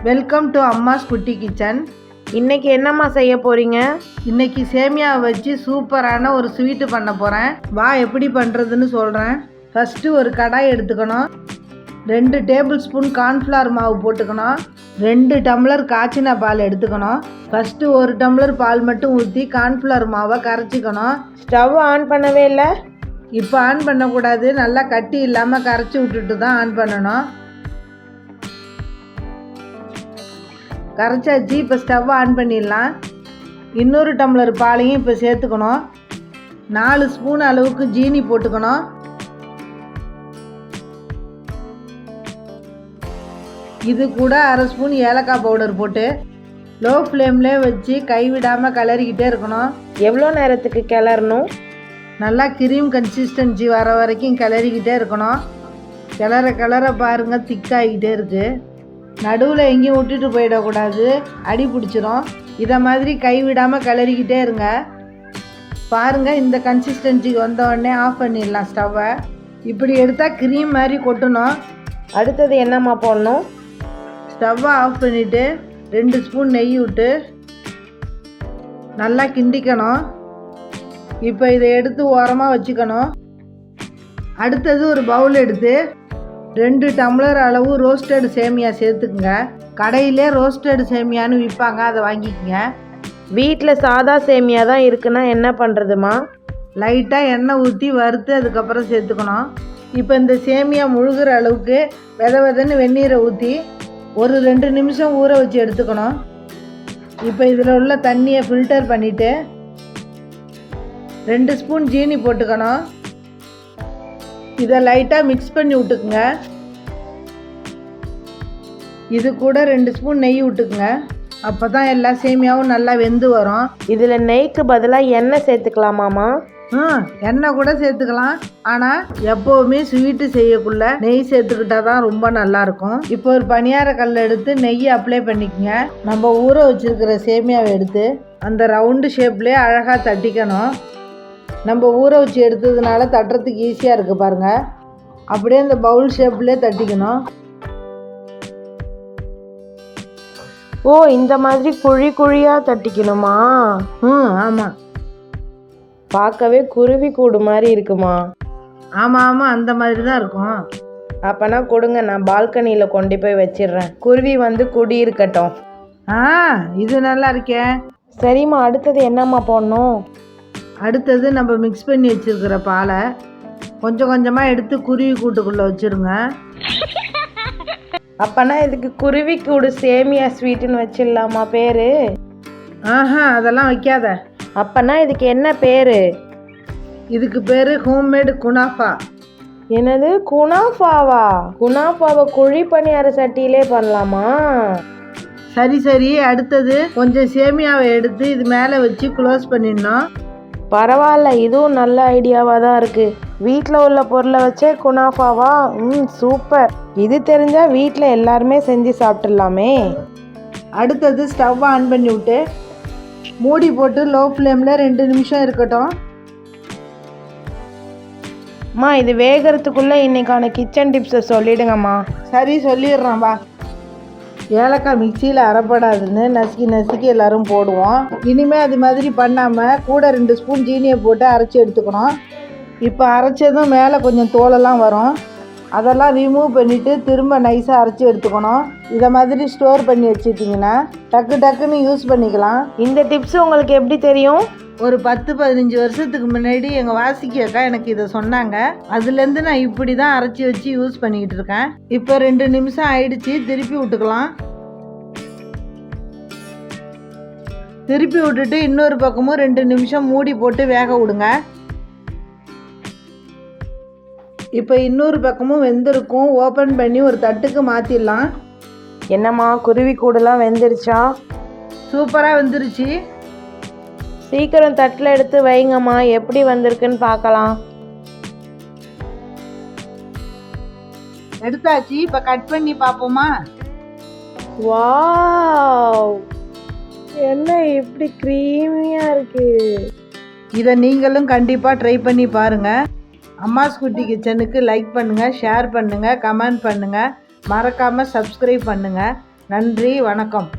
Welcome to அம்மாஸ் குட்டி kitchen. இன்னைக்கு என்னம்மா செய்ய போறீங்க? இன்னைக்கு சேமியாவை வச்சு சூப்பரான ஒரு ஸ்வீட்டு பண்ண போகிறேன். வா எப்படி பண்ணுறதுன்னு சொல்கிறேன். ஃபஸ்ட்டு ஒரு கடாய் எடுத்துக்கணும். 2 டேபிள் ஸ்பூன் கார்ன்ஃப்ளவர் மாவு போட்டுக்கணும். 2 டம்ளர் காய்ச்சின பால் எடுத்துக்கணும். ஃபஸ்ட்டு 1 டம்ளர் பால் மட்டும் ஊற்றி கார்ன்ஃப்ளவர் மாவை கரைச்சிக்கணும். ஸ்டவ் ஆன் பண்ணவே இல்லை? இப்போ ஆன் பண்ணக்கூடாது, நல்லா கட்டி இல்லாமல் கரைச்சி விட்டுட்டு தான் ஆன் பண்ணணும். கரைச்சாச்சு. இப்போ ஸ்டவ் ஆன் பண்ணிடலாம். இன்னொரு டம்ளர் பாலையும் இப்போ சேர்த்துக்கணும். 4 ஸ்பூன் அளவுக்கு ஜீனி போட்டுக்கணும். இது கூட 1/2 ஸ்பூன் ஏலக்காய் பவுடர் போட்டு லோ ஃப்ளேம்லேயே வச்சு கைவிடாமல் கிளறிக்கிட்டே இருக்கணும். எவ்வளோ நேரத்துக்கு கிளறணும்? நல்லா கிரீம் கன்சிஸ்டன்சி வர வரைக்கும் கிளறிக்கிட்டே இருக்கணும். கிளற பாருங்கள், திக்காகிக்கிட்டே இருக்குது. நடுவில் எங்கேயும் விட்டுட்டு போயிடக்கூடாது, அடி பிடிச்சிரும். இதை மாதிரி கைவிடாமல் கிளறிக்கிட்டே இருங்க. பாருங்கள், இந்த கன்சிஸ்டன்சிக்கு வந்தோடனே ஆஃப் பண்ணிடலாம் ஸ்டவ்வை. இப்படி எடுத்தால் க்ரீம் மாதிரி கொட்டணும். அடுத்தது என்னம்மா போடணும்? ஸ்டவ்வை ஆஃப் பண்ணிவிட்டு 2 ஸ்பூன் நெய் விட்டு நல்லா கிண்டிக்கணும். இப்போ இதை எடுத்து ஓரமாக வச்சுக்கணும். அடுத்தது ஒரு பவுல் எடுத்து 2 டம்ளர் அளவு ரோஸ்டட் சேமியா சேர்த்துக்குங்க. கடையிலே ரோஸ்டட் சேமியான்னு விற்பாங்க, அதை வாங்கிக்கோங்க. வீட்டில் சாதா சேமியா தான் இருக்குன்னா என்ன பண்ணுறதுமா? லைட்டாக எண்ணெய் ஊற்றி வறுத்து அதுக்கப்புறம் சேர்த்துக்கணும். இப்போ இந்த சேமியா முழுகிற அளவுக்கு வெதன்னு வெந்நீரை ஊற்றி ஒரு 2 நிமிஷம் ஊற வச்சு எடுத்துக்கணும். இப்போ இதில் உள்ள தண்ணியை ஃபில்டர் பண்ணிவிட்டு 2 ஸ்பூன் ஜீனி போட்டுக்கணும். இதை லைட்டாக மிக்ஸ் பண்ணி விட்டுக்குங்க. இது கூட 2 ஸ்பூன் நெய் விட்டுக்குங்க. அப்போ தான் எல்லா சேமியாவும் நல்லா வெந்து வரும். இதில் நெய்க்கு பதிலாக எண்ணெய் சேர்த்துக்கலாமாம்மா? எண்ணெய் கூட சேர்த்துக்கலாம். ஆனால் எப்போவுமே ஸ்வீட்டு செய்யக்குள்ள நெய் சேர்த்துக்கிட்டா தான் ரொம்ப நல்லாயிருக்கும். இப்போ ஒரு பணியார கல் எடுத்து நெய்யை அப்ளை பண்ணிக்கோங்க. நம்ம ஊற வச்சுருக்கிற சேமியாவை எடுத்து அந்த ரவுண்டு ஷேப்லேயே அழகாக தட்டிக்கணும். நம்ம ஊற வச்சு எடுத்ததுனால தட்டுறதுக்கு ஈஸியாக இருக்குது பாருங்கள். அப்படியே அந்த பவுல் ஷேப்லேயே தட்டிக்கணும். ஓ, இந்த மாதிரி குழியாக தட்டிக்கணுமா? ஆமாம். பார்க்கவே குருவி கூடு மாதிரி இருக்குமா? ஆமாம், அந்த மாதிரி தான் இருக்கும். அப்போனா கொடுங்க, நான் பால்கனியில் கொண்டு போய் வச்சிடுறேன். குருவி வந்து குடி இருக்கட்டும். இது நல்லா இருக்கே. சரிம்மா, அடுத்தது என்னம்மா போடணும்? அடுத்தது நம்ம மிக்ஸ் பண்ணி வச்சுருக்கிற பாலை கொஞ்சம் கொஞ்சமாக எடுத்து குருவி கூட்டுக்குள்ளே வச்சுருங்க. அப்போனா இதுக்கு குருவி கூடு சேமியா ஸ்வீட்டுன்னு வச்சிடலாமா பேர்? அதெல்லாம் வைக்காத. அப்போனா இதுக்கு என்ன பேர்? இதுக்கு பேர் ஹோம்மேடு குனாஃபா. என்னது, குனாஃபாவா? குனாஃபாவை குழி பணியார சட்டியிலே பண்ணலாமா? சரி, அடுத்தது கொஞ்சம் சேமியாவை எடுத்து இது மேலே வச்சு க்ளோஸ் பண்ணிடணும். பரவாயில்ல, இதுவும் நல்ல ஐடியாவாக தான் இருக்குது. வீட்டில் உள்ள பொருளை வச்சே குனாஃபாவா? சூப்பர். இது தெரிஞ்சால் வீட்டில் எல்லாருமே செஞ்சு சாப்பிட்றலாமே. அடுத்தது ஸ்டவ் ஆன் பண்ணி விட்டு மூடி போட்டு லோ ஃப்ளேமில் 2 நிமிஷம் இருக்கட்டும். அம்மா, இது வேகிறதுக்குள்ளே இன்றைக்கான கிச்சன் டிப்ஸை சொல்லிடுங்கம்மா. சரி, சொல்லிடுறேன் வா. ஏலக்காய் மிக்சியில் அரைப்படாதுன்னு நசுக்கி எல்லோரும் போடுவோம். இனிமேல் அது மாதிரி பண்ணாமல் கூட 2 ஸ்பூன் ஜீனியை போட்டு அரைச்சி எடுத்துக்கணும். இப்போ அரைச்சதும் மேலே கொஞ்சம் தோலெல்லாம் வரும், அதெல்லாம் ரிமூவ் பண்ணிவிட்டு திரும்ப நைஸாக அரைச்சி எடுத்துக்கணும். இதை மாதிரி ஸ்டோர் பண்ணி வச்சுட்டிங்கன்னா டக்குன்னு யூஸ் பண்ணிக்கலாம். இந்த டிப்ஸ் உங்களுக்கு எப்படி தெரியும்? ஒரு 10-15 வருஷத்துக்கு முன்னாடி எங்கள் வாசிக்கு அக்கா எனக்கு இதை சொன்னாங்க. அதுலேருந்து நான் இப்படி தான் அரைச்சி வச்சு யூஸ் பண்ணிக்கிட்டு இருக்கேன். இப்போ 2 நிமிஷம் ஆயிடுச்சு, திருப்பி விட்டுக்கலாம். திருப்பி விட்டுட்டு இன்னொரு பக்கமும் 2 நிமிஷம் மூடி போட்டு வேக விடுங்க. இப்போ இன்னொரு பக்கமும் வெந்திருக்கும். ஓப்பன் பண்ணி ஒரு தட்டுக்கு மாற்றிடலாம். என்னம்மா, குருவி கூடெல்லாம் வெந்துருச்சா? சூப்பராக வெந்துருச்சு. சீக்கிரம் தட்டில் எடுத்து வைங்கம்மா, எப்படி வந்திருக்குன்னு பார்க்கலாம். எடுத்தாச்சு. இப்போ கட் பண்ணி பார்ப்போமா? வாவ், என்ன இப்படி க்ரீமியாக இருக்கு. இதை நீங்களும் கண்டிப்பாக ட்ரை பண்ணி பாருங்கள். அம்மாஸ் குட்டி கிச்சனுக்கு லைக் பண்ணுங்கள், ஷேர் பண்ணுங்கள், கமெண்ட் பண்ணுங்கள். மறக்காமல் சப்ஸ்கிரைப் பண்ணுங்கள். நன்றி, வணக்கம்.